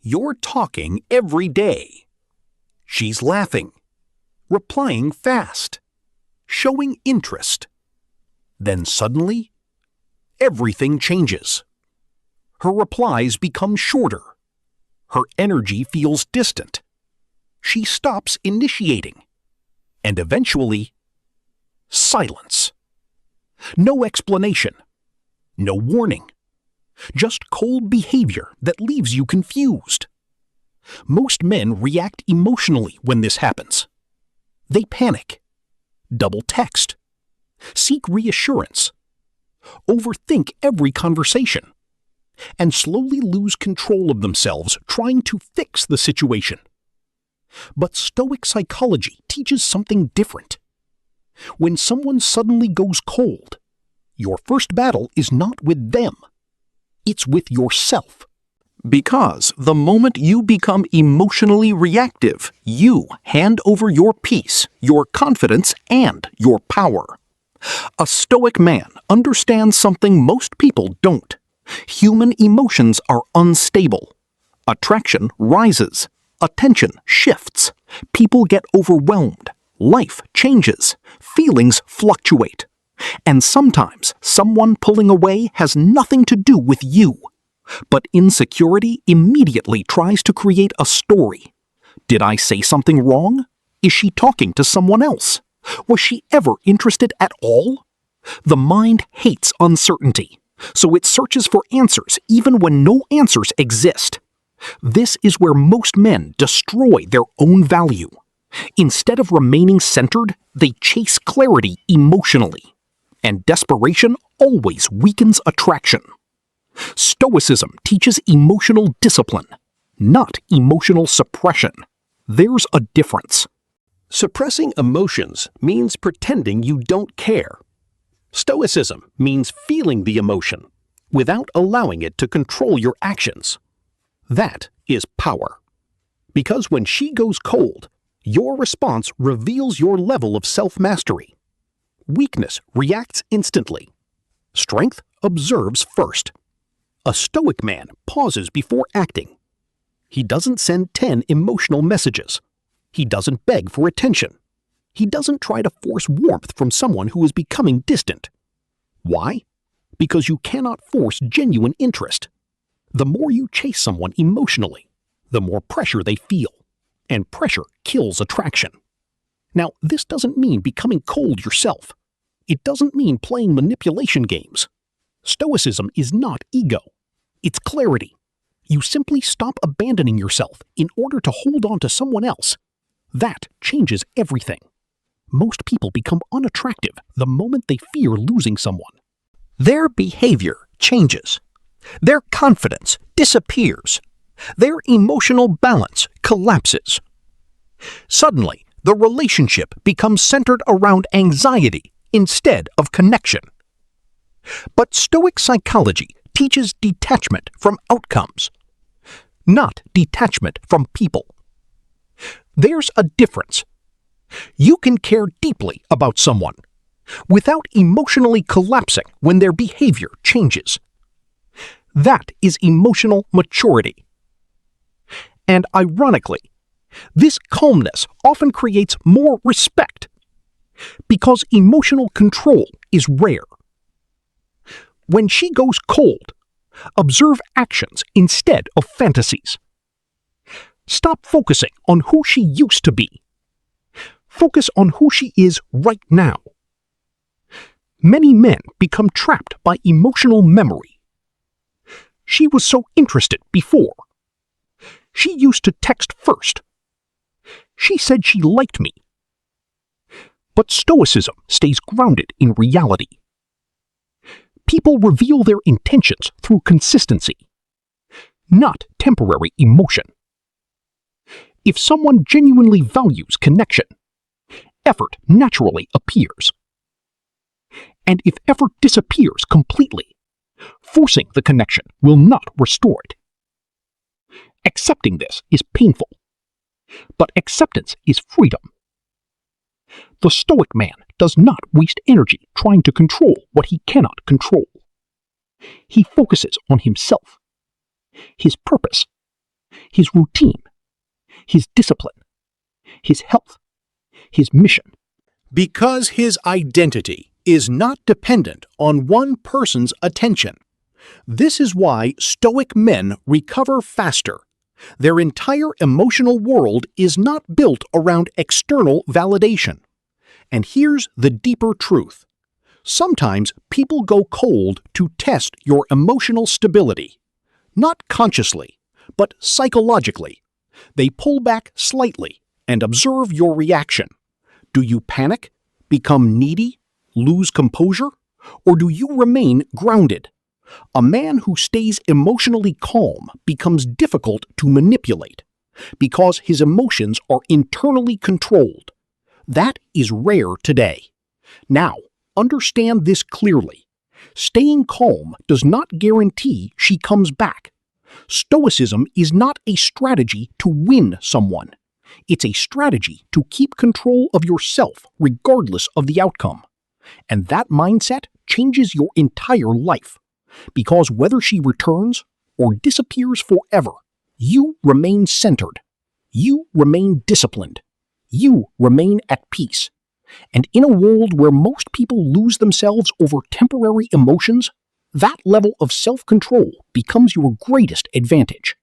You're talking every day. She's laughing, replying fast, showing interest. Then suddenly, everything changes. Her replies become shorter. Her energy feels distant. She stops initiating. And eventually, silence. No explanation. No warning. Just cold behavior that leaves you confused. Most men react emotionally when this happens. They panic, double text, seek reassurance, overthink every conversation, and slowly lose control of themselves trying to fix the situation. But Stoic psychology teaches something different. When someone suddenly goes cold, your first battle is not with them. It's with yourself. Because the moment you become emotionally reactive, you hand over your peace, your confidence, and your power. A Stoic man understands something most people don't. Human emotions are unstable. Attraction rises. Attention shifts. People get overwhelmed. Life changes. Feelings fluctuate. And sometimes someone pulling away has nothing to do with you. But insecurity immediately tries to create a story. Did I say something wrong? Is she talking to someone else? Was she ever interested at all? The mind hates uncertainty, so it searches for answers even when no answers exist. This is where most men destroy their own value. Instead of remaining centered, they chase clarity emotionally. And desperation always weakens attraction. Stoicism teaches emotional discipline, not emotional suppression. There's a difference. Suppressing emotions means pretending you don't care. Stoicism means feeling the emotion without allowing it to control your actions. That is power. Because when she goes cold, your response reveals your level of self-mastery. Weakness reacts instantly. Strength observes first. A Stoic man pauses before acting. He doesn't send 10 emotional messages. He doesn't beg for attention. He doesn't try to force warmth from someone who is becoming distant. Why? Because you cannot force genuine interest. The more you chase someone emotionally, the more pressure they feel. And pressure kills attraction. Now, this doesn't mean becoming cold yourself. It doesn't mean playing manipulation games. Stoicism is not ego. It's clarity. You simply stop abandoning yourself in order to hold on to someone else. That changes everything. Most people become unattractive the moment they fear losing someone. Their behavior changes. Their confidence disappears. Their emotional balance collapses. Suddenly, the relationship becomes centered around anxiety instead of connection. But Stoic psychology teaches detachment from outcomes, not detachment from people. There's a difference. You can care deeply about someone without emotionally collapsing when their behavior changes. That is emotional maturity. And ironically, this calmness often creates more respect because emotional control is rare. When she goes cold, observe actions instead of fantasies. Stop focusing on who she used to be. Focus on who she is right now. Many men become trapped by emotional memory. She was so interested before. She used to text first. She said she liked me. But Stoicism stays grounded in reality. People reveal their intentions through consistency, not temporary emotion. If someone genuinely values connection, effort naturally appears. And if effort disappears completely, forcing the connection will not restore it. Accepting this is painful, but acceptance is freedom. The Stoic man does not waste energy trying to control what he cannot control. He focuses on himself, his purpose, his routine, his discipline, his health, his mission. Because his identity is not dependent on one person's attention. This is why Stoic men recover faster. Their entire emotional world is not built around external validation. And here's the deeper truth. Sometimes people go cold to test your emotional stability. Not consciously, but psychologically. They pull back slightly and observe your reaction. Do you panic, become needy, lose composure, or do you remain grounded? A man who stays emotionally calm becomes difficult to manipulate because his emotions are internally controlled. That is rare today. Now, understand this clearly. Staying calm does not guarantee she comes back. Stoicism is not a strategy to win someone. It's a strategy to keep control of yourself regardless of the outcome. And that mindset changes your entire life. Because whether she returns or disappears forever, you remain centered. You remain disciplined. You remain at peace. And in a world where most people lose themselves over temporary emotions, that level of self-control becomes your greatest advantage.